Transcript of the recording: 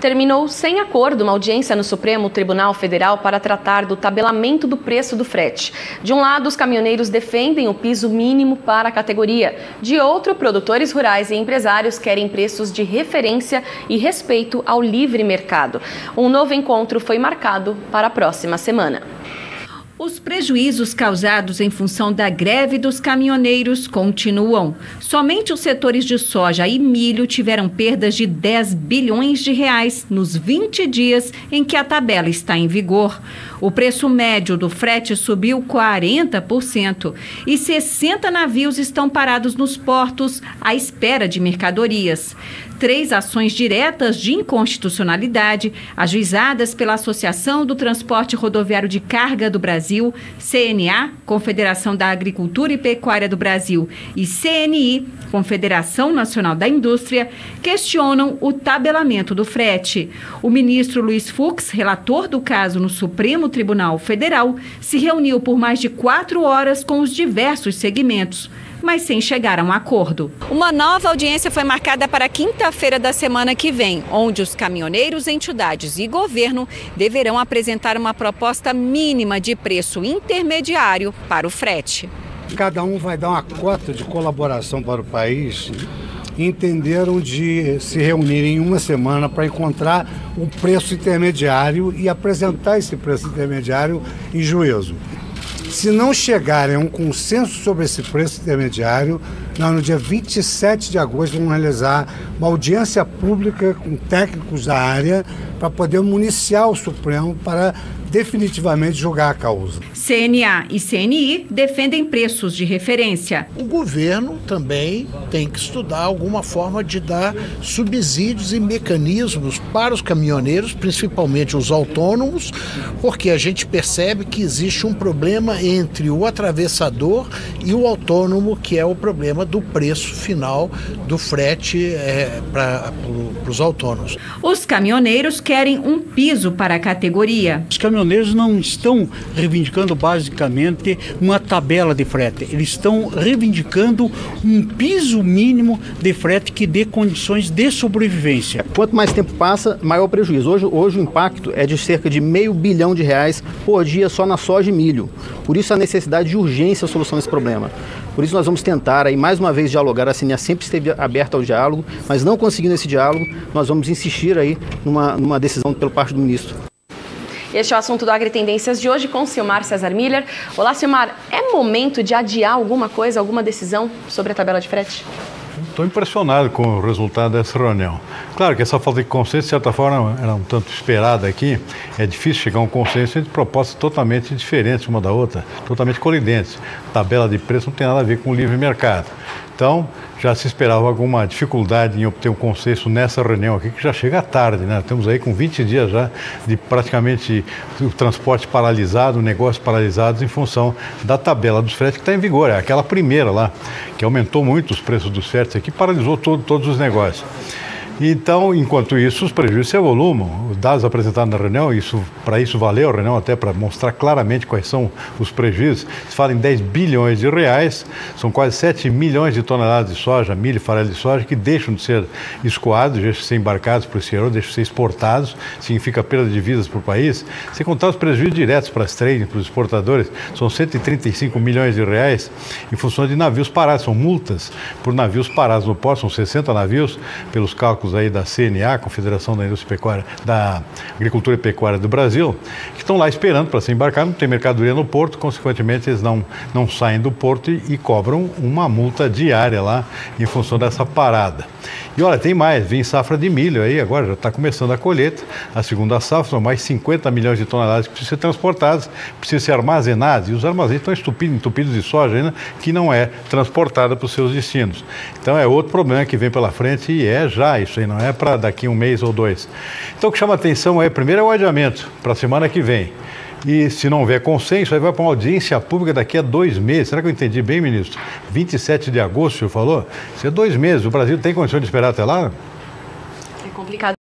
Terminou sem acordo uma audiência no Supremo Tribunal Federal para tratar do tabelamento do preço do frete. De um lado, os caminhoneiros defendem o piso mínimo para a categoria. De outro, produtores rurais e empresários querem preços de referência e respeito ao livre mercado. Um novo encontro foi marcado para a próxima semana. Os prejuízos causados em função da greve dos caminhoneiros continuam. Somente os setores de soja e milho tiveram perdas de 10 bilhões de reais nos 20 dias em que a tabela está em vigor. O preço médio do frete subiu 40% e 60 navios estão parados nos portos à espera de mercadorias. 3 ações diretas de inconstitucionalidade, ajuizadas pela Associação do Transporte Rodoviário de Carga do Brasil, CNA, Confederação da Agricultura e Pecuária do Brasil, e CNI, Confederação Nacional da Indústria, questionam o tabelamento do frete. O ministro Luiz Fux, relator do caso no Supremo Tribunal Federal, se reuniu por mais de 4 horas com os diversos segmentos, mas sem chegar a um acordo. Uma nova audiência foi marcada para quinta-feira da semana que vem, onde os caminhoneiros, entidades e governo deverão apresentar uma proposta mínima de preço intermediário para o frete. Cada um vai dar uma cota de colaboração para o país. Entenderam de se reunir em uma semana para encontrar um preço intermediário e apresentar esse preço intermediário em juízo. Se não chegarem a um consenso sobre esse preço intermediário, nós no dia 27 de agosto vamos realizar uma audiência pública com técnicos da área para poder municiar o Supremo para definitivamente julgar a causa. CNA e CNI defendem preços de referência. O governo também tem que estudar alguma forma de dar subsídios e mecanismos para os caminhoneiros, principalmente os autônomos, porque a gente percebe que existe um problema entre o atravessador e o autônomo, que é o problema do preço final do frete para os autônomos. Os caminhoneiros querem um piso para a categoria. Os caminhoneiros não estão reivindicando basicamente uma tabela de frete, eles estão reivindicando um piso mínimo de frete que dê condições de sobrevivência. Quanto mais tempo passa, maior o prejuízo. Hoje o impacto é de cerca de R$500 bilhão por dia só na soja e milho. Por isso a necessidade de urgência a solução desse problema. Por isso nós vamos tentar aí mais uma vez dialogar. A CNA sempre esteve aberta ao diálogo, mas não conseguindo esse diálogo, nós vamos insistir aí numa decisão pela parte do ministro. Este é o assunto do Agritendências de hoje com Silmar Cesar Miller. Olá, Silmar. É momento de adiar alguma coisa, alguma decisão sobre a tabela de frete? Estou impressionado com o resultado dessa reunião. Claro que essa falta de consenso, de certa forma, era um tanto esperada aqui. É difícil chegar a um consenso entre propostas totalmente diferentes uma da outra, totalmente colidentes. Tabela de preço não tem nada a ver com o livre mercado. Então, já se esperava alguma dificuldade em obter um consenso nessa reunião aqui, que já chega tarde, né? Estamos aí com 20 dias já de praticamente o transporte paralisado, negócios paralisados em função da tabela dos fretes que está em vigor. É aquela primeira lá, que aumentou muito os preços dos fretes aqui, paralisou todos os negócios. Então, enquanto isso, os prejuízos se evolumam. Os dados apresentados na reunião, para isso valeu a reunião, até para mostrar claramente quais são os prejuízos. Se fala em 10 bilhões de reais, são quase 7 milhões de toneladas de soja, milho e farelo de soja, que deixam de ser escoados, deixam de ser embarcados para o exterior, deixam de ser exportados, significa perda de vidas para o país. Sem contar os prejuízos diretos para as trading, para os exportadores, são 135 milhões de reais em função de navios parados, são multas por navios parados no porto, são 60 navios, pelos cálculos aí da CNA, Confederação da Indústria e Pecuária, da Agricultura e Pecuária do Brasil, que estão lá esperando para se embarcar, não tem mercadoria no porto, consequentemente eles não saem do porto e cobram uma multa diária lá em função dessa parada. E olha, tem mais, vem safra de milho aí, agora já está começando a colheita, a segunda safra, são mais 50 milhões de toneladas que precisam ser transportadas, precisam ser armazenadas, e os armazéns estão entupidos de soja ainda, que não é transportada para os seus destinos. Então é outro problema que vem pela frente e é já isso aí, não é para daqui um mês ou dois. Então o que chama atenção é, primeiro é o adiamento, para a semana que vem. E se não houver consenso, aí vai para uma audiência pública daqui a 2 meses. Será que eu entendi bem, ministro? 27 de agosto, o senhor falou? Isso é 2 meses. O Brasil tem condição de esperar até lá? É complicado.